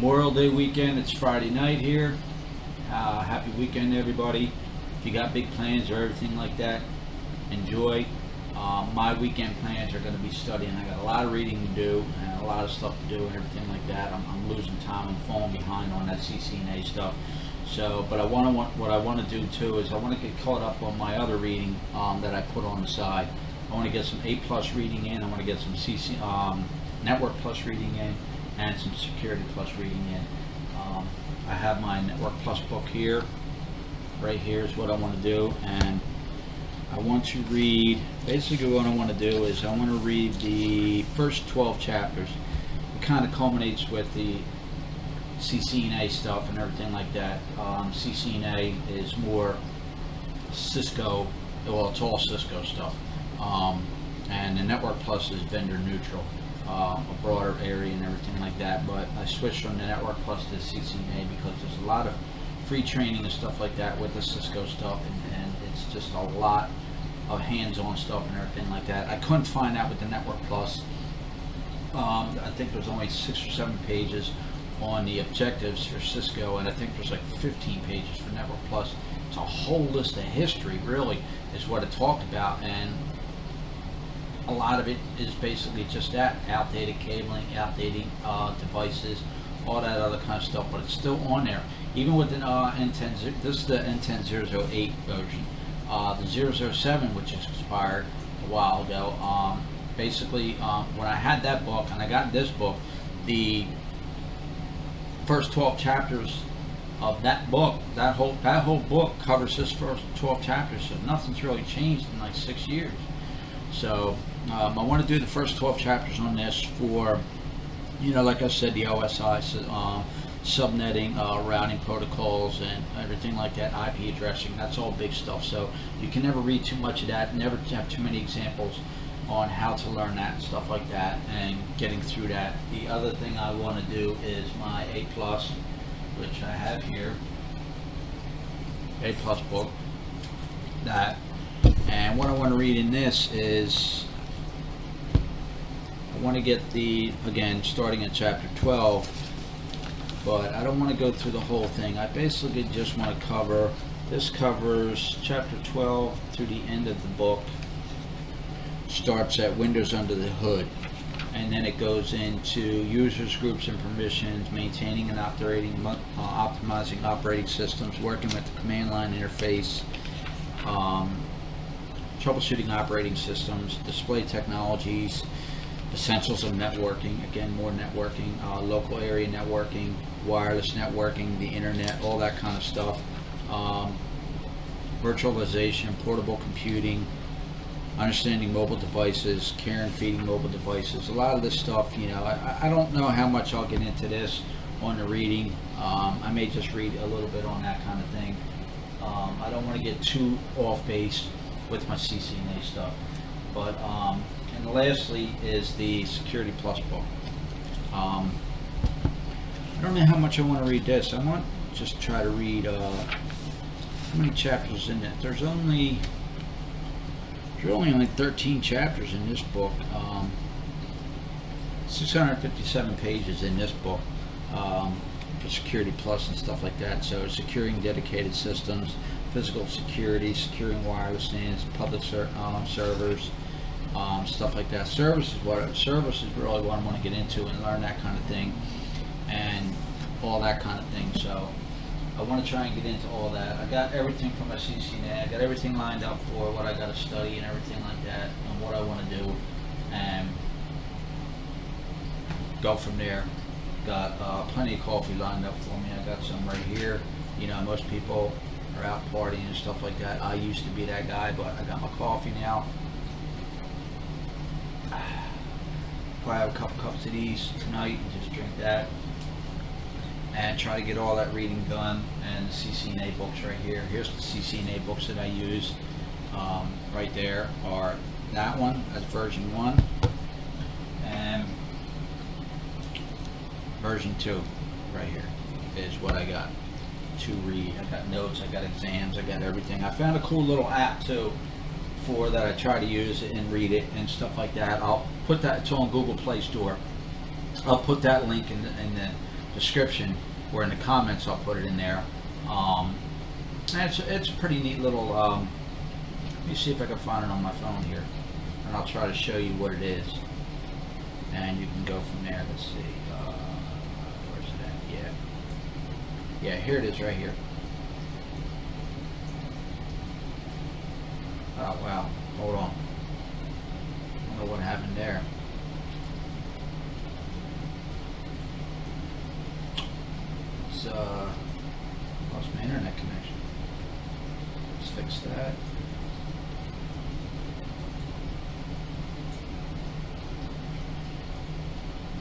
Memorial Day weekend. It's Friday night here. Happy weekend, everybody. If you got big plans or everything like that, enjoy. My weekend plans are going to be studying. I got a lot of reading to do and a lot of stuff to do and everything like that. I'm losing time and falling behind on that CCNA stuff. So, but what I want to do too is I want to get caught up on my other reading that I put on the side. I want to get some A+ reading in. I want to get some Network Plus reading in and some Security Plus reading in. I have my Network Plus book here. Right here is what I want to do, and I want to read, basically what I want to do is I want to read the first 12 chapters. It kind of culminates with the CCNA stuff and everything like that. CCNA is more Cisco, well, it's all Cisco stuff. And the Network Plus is vendor neutral, a broader area and everything like that. But I switched from the Network Plus to CCNA because there's a lot of free training and stuff like that with the Cisco stuff, and it's just a lot of hands-on stuff and everything like that. I couldn't find that with the Network Plus. I think there's only 6 or 7 pages on the objectives for Cisco, and I think there's like 15 pages for Network Plus. It's a whole list of history, really, is what it talked about, and a lot of it is basically just that: outdated cabling, outdated devices, all that other kind of stuff. But it's still on there, even with the N10. This is the N10.008 version. The 007, which expired a while ago. Basically, when I had that book and I got this book, the first 12 chapters of that book, that whole book covers this first 12 chapters. So nothing's really changed in like 6 years. So I want to do the first 12 chapters on this for, like I said, the OSI, subnetting, routing protocols, and everything like that, IP addressing. That's all big stuff. So you can never read too much of that, never have too many examples on how to learn that and stuff like that, and getting through that. The other thing I want to do is my A+, which I have here, A+ book, that. And what I want to read in this is, I want to get again, starting at chapter 12, but I don't want to go through the whole thing. I basically just want to cover, this covers chapter 12 through the end of the book. Starts at Windows under the hood, and then it goes into users, groups, and permissions, maintaining and optimizing operating systems, working with the command line interface, troubleshooting operating systems, display technologies, essentials of networking, again more networking, local area networking, wireless networking, the internet, all that kind of stuff, virtualization, portable computing, understanding mobile devices, care and feeding mobile devices. A lot of this stuff, I don't know how much I'll get into this on the reading. I may just read a little bit on that kind of thing. I don't want to get too off base with my CCNA stuff. But and lastly is the Security Plus book. I don't know how much I want to read this. I want to just try to read how many chapters in it. There's only 13 chapters in this book. 657 pages in this book for Security Plus and stuff like that. So securing dedicated systems, physical security, securing wireless stands, public servers, stuff like that. Service is really what I want to get into and learn that kind of thing, and all that kind of thing. So I want to try and get into all that. I got everything from my CCNA. I got everything lined up for what I got to study and everything like that, and what I want to do, and go from there. Got plenty of coffee lined up for me. I got some right here. Most people are out partying and stuff like that. I used to be that guy, but I got my coffee now. Probably have a couple cups of these tonight and just drink that, and try to get all that reading done. And the CCNA books right here. Here's the CCNA books that I use. Right there are that one, that's version 1, and version 2 right here is what I got to read. I got notes, I got exams, I got everything. I found a cool little app too for that. I try to use it and read it and stuff like that. I'll put that, it's on Google Play Store. I'll put that link in the description or in the comments. I'll put it in there. And it's a pretty neat little. Let me see if I can find it on my phone here, and I'll try to show you what it is, and you can go from there. Let's see. Where's it at? Yeah, here it is, right here. Oh wow, hold on. I don't know what happened there. It's lost my internet connection. Let's fix that.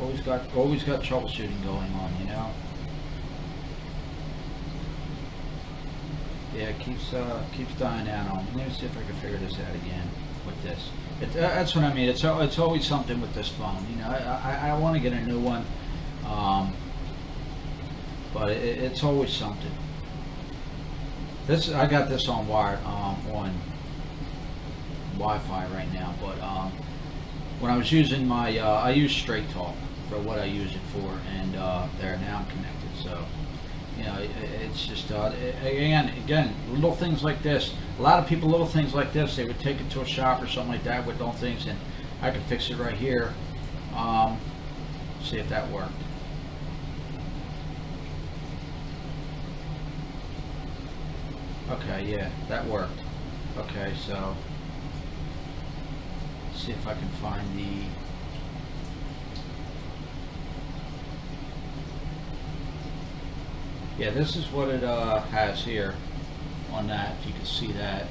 Always got troubleshooting going on, you know. Yeah, it keeps dying out on me. Let me see if I can figure this out again with this. That's what I mean. It's always something with this phone. You know, I want to get a new one, but it's always something. I got this on wired on Wi-Fi right now, but when I was using my I use Straight Talk for what I use it for, and there now I'm connected. So. You know, it's just again, little things like this. A lot of people, little things like this, they would take it to a shop or something like that with little things, and I can fix it right here. See if that worked. Okay, yeah, that worked. Okay, so let's see if I can find the. Yeah, this is what it has here on that, if you can see that.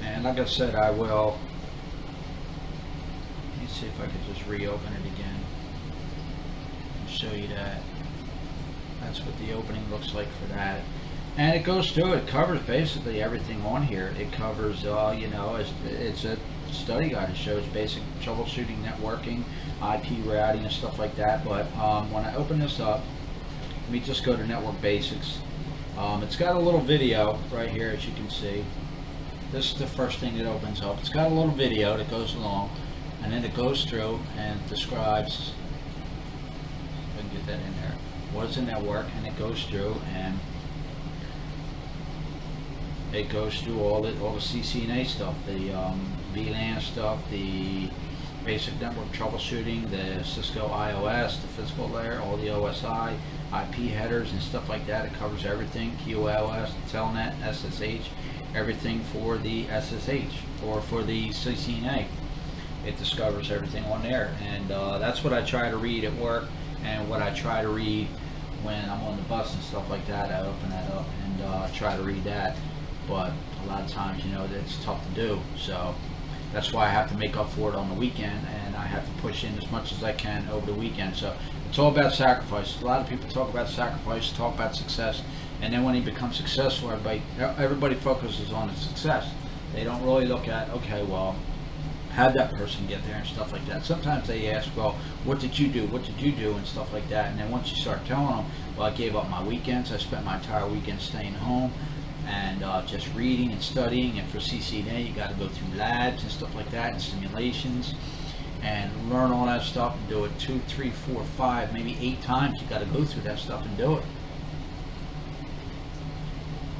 And like I said, I will, let me see if I can just reopen it again and show you that. That's what the opening looks like for that. And it goes through, it covers basically everything on here. It covers, you know, it's a study guide. It shows basic troubleshooting, networking, IP routing, and stuff like that. But when I open this up, let me just go to Network Basics. It's got a little video right here, as you can see. This is the first thing that opens up. It's got a little video that goes along, and then it goes through and describes, if I can get that in there, what is a network, and it goes through and it goes through all the CCNA stuff, the VLAN stuff, the basic network troubleshooting, the Cisco IOS, the physical layer, all the OSI, IP headers and stuff like that. It covers everything, QoS, Telnet, SSH, everything for the SSH or for the CCNA. It discovers everything on there, and that's what I try to read at work, and what I try to read when I'm on the bus and stuff like that. I open that up and try to read that. But a lot of times, you know, it's tough to do, so that's why I have to make up for it on the weekend, and I have to push in as much as I can over the weekend. So it's all about sacrifice. A lot of people talk about sacrifice, talk about success, and then when you become successful, everybody focuses on the success. They don't really look at, okay, well, how'd that person get there and stuff like that. Sometimes they ask, well, what did you do? What did you do? And stuff like that. And then once you start telling them, well, I gave up my weekends. I spent my entire weekend staying home and just reading and studying. And for CCNA, you got to go through labs and stuff like that and simulations and learn all that stuff and do it 2, 3, 4, 5, maybe 8 times. You got to go through that stuff and do it.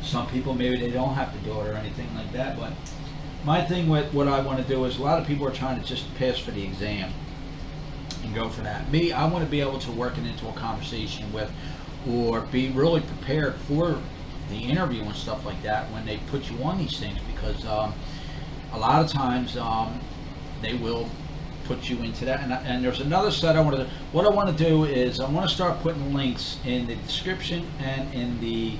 Some people, maybe they don't have to do it or anything like that, but my thing with what I want to do is, a lot of people are trying to just pass for the exam and go for that. Me, I want to be able to work it into a conversation with, or be really prepared for the interview and stuff like that when they put you on these things, because a lot of times they will put you into that. And there's another site I want to do. What I want to do is I want to start putting links in the description and in the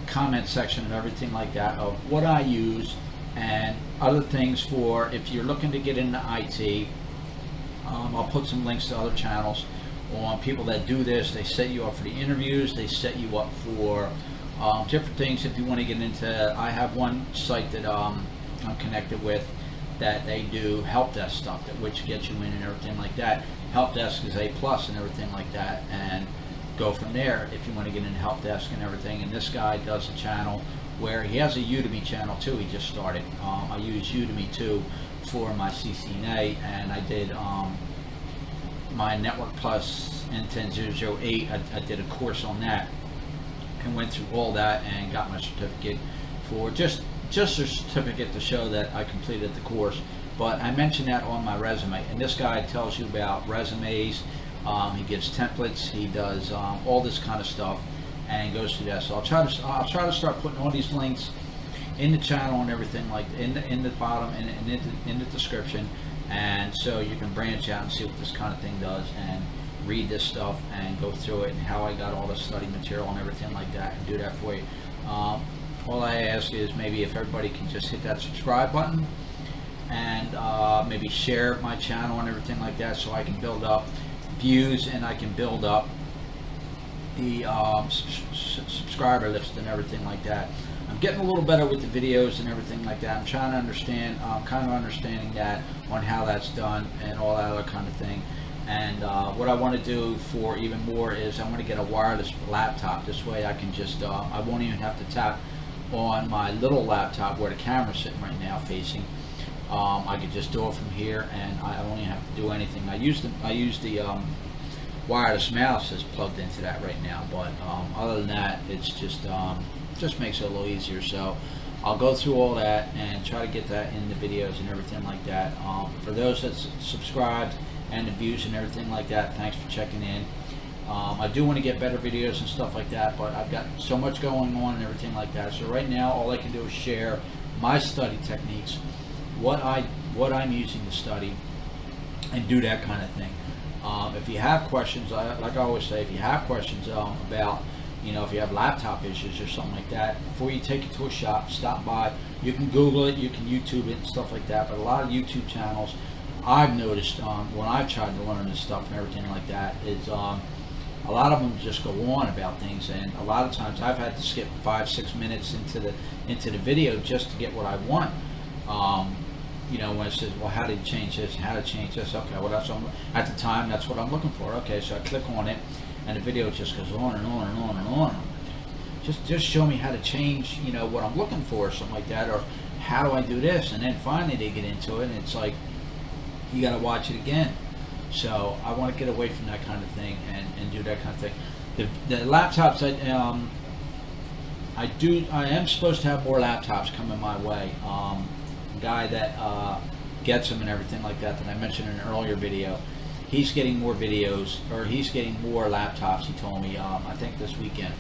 comment section and everything like that of what I use and other things for if you're looking to get into IT. I'll put some links to other channels on people that do this. They set you up for the interviews, they set you up for different things if you want to get into. I have one site that I'm connected with that they do help desk stuff, which gets you in and everything like that. Help desk is A+ and everything like that, and go from there if you want to get into help desk and everything. And this guy does a channel where he has a Udemy channel too. He just started. I use Udemy too for my CCNA, and I did my Network Plus N10008, I did a course on that and went through all that and got my certificate for just a certificate to show that I completed the course. But I mentioned that on my resume, and this guy tells you about resumes. He gives templates. He does all this kind of stuff, and goes through that. So I'll try to start putting all these links in the channel and everything, like in the bottom and in the description, and so you can branch out and see what this kind of thing does and read this stuff and go through it and how I got all the study material and everything like that, and do that for you. All I ask is maybe if everybody can just hit that subscribe button and maybe share my channel and everything like that, so I can build up views and I can build up the subscriber list and everything like that. I'm getting a little better with the videos and everything like that. I'm trying to understand, kind of understanding that on how that's done and all that other kind of thing. And what I want to do for even more is I want to get a wireless laptop. This way I can just, I won't even have to tap on my little laptop where the camera's sitting right now facing. I could just do it from here, and I don't even have to do anything. I use the wireless mouse that's plugged into that right now, but other than that, it's just makes it a little easier. So I'll go through all that and try to get that in the videos and everything like that. For those that subscribed and the views and everything like that, thanks for checking in. I do want to get better videos and stuff like that, but I've got so much going on and everything like that. So right now, all I can do is share my study techniques, what I'm using to study, and do that kind of thing. If you have questions, like I always say, if you have questions about, you know, if you have laptop issues or something like that, before you take it to a shop, stop by. You can Google it, you can YouTube it and stuff like that, but a lot of YouTube channels, I've noticed when I've tried to learn this stuff and everything like that, is a lot of them just go on about things, and a lot of times I've had to skip 5-6 minutes into the video just to get what I want. You know, when it says, well, how do you change this, how to change this, okay, well, that's what at the time, that's what I'm looking for. Okay, so I click on it, and the video just goes on and on and on and on. Just show me how to change, you know, what I'm looking for, or something like that, or how do I do this? And then finally they get into it, and it's like, you got to watch it again. So I want to get away from that kind of thing and do that kind of thing. The laptops, I am supposed to have more laptops coming my way. Guy that gets them and everything like that I mentioned in an earlier video, he's getting more videos, or he's getting more laptops, he told me, I think this weekend.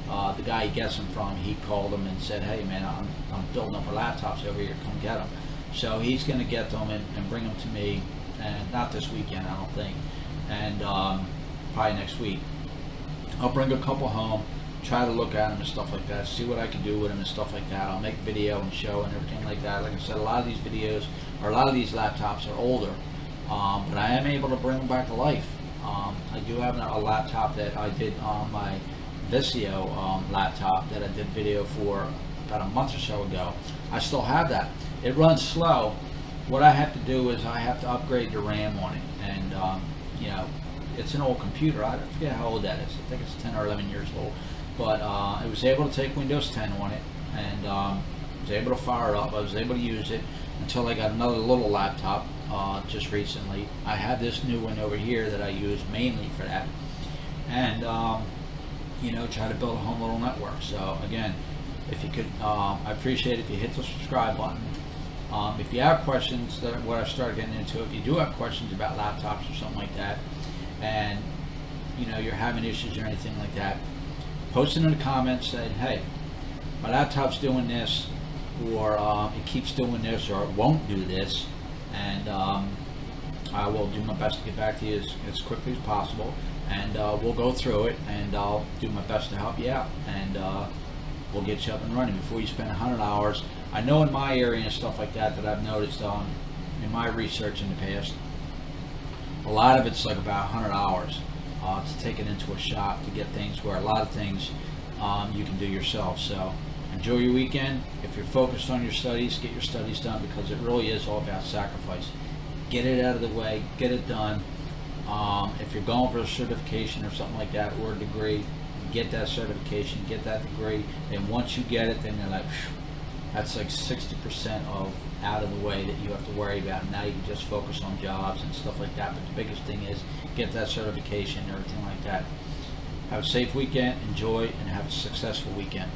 The guy he gets them from, he called him and said, hey man, I'm building up our laptops over here, come get them. So he's going to get them and bring them to me, and not this weekend, I don't think, and probably next week. I'll bring a couple home, try to look at them and stuff like that, see what I can do with them and stuff like that. I'll make video and show and everything like that. Like I said, a lot of these videos, or a lot of these laptops are older, but I am able to bring them back to life. I do have a laptop that I did on my Vizio laptop that I did video for about a month or so ago. I still have that. It runs slow. What I have to do is I have to upgrade the RAM on it, and you know, it's an old computer. I forget how old that is. I think it's 10 or 11 years old. But I was able to take Windows 10 on it, and was able to fire it up. I was able to use it until I got another little laptop just recently. I have this new one over here that I use mainly for that, and you know, try to build a home little network. So again, if you could, I appreciate it if you hit the subscribe button. If you have questions, that what I started getting into, if you do have questions about laptops or something like that, and you know, you're having issues or anything like that, post it in the comments saying, hey, my laptop's doing this, or it keeps doing this, or it won't do this, and I will do my best to get back to you as quickly as possible, and we'll go through it, and I'll do my best to help you out, and we'll get you up and running before you spend 100 hours. I know in my area and stuff like that I've noticed in my research in the past, a lot of it's like about 100 hours to take it into a shop to get things where a lot of things you can do yourself. So enjoy your weekend. If you're focused on your studies, get your studies done, because it really is all about sacrifice. Get it out of the way, get it done. If you're going for a certification or something like that, or a degree, get that certification, get that degree, and once you get it, then you're like, That's like 60% of out of the way that you have to worry about. Now you can just focus on jobs and stuff like that. But the biggest thing is get that certification and everything like that. Have a safe weekend, enjoy, and have a successful weekend.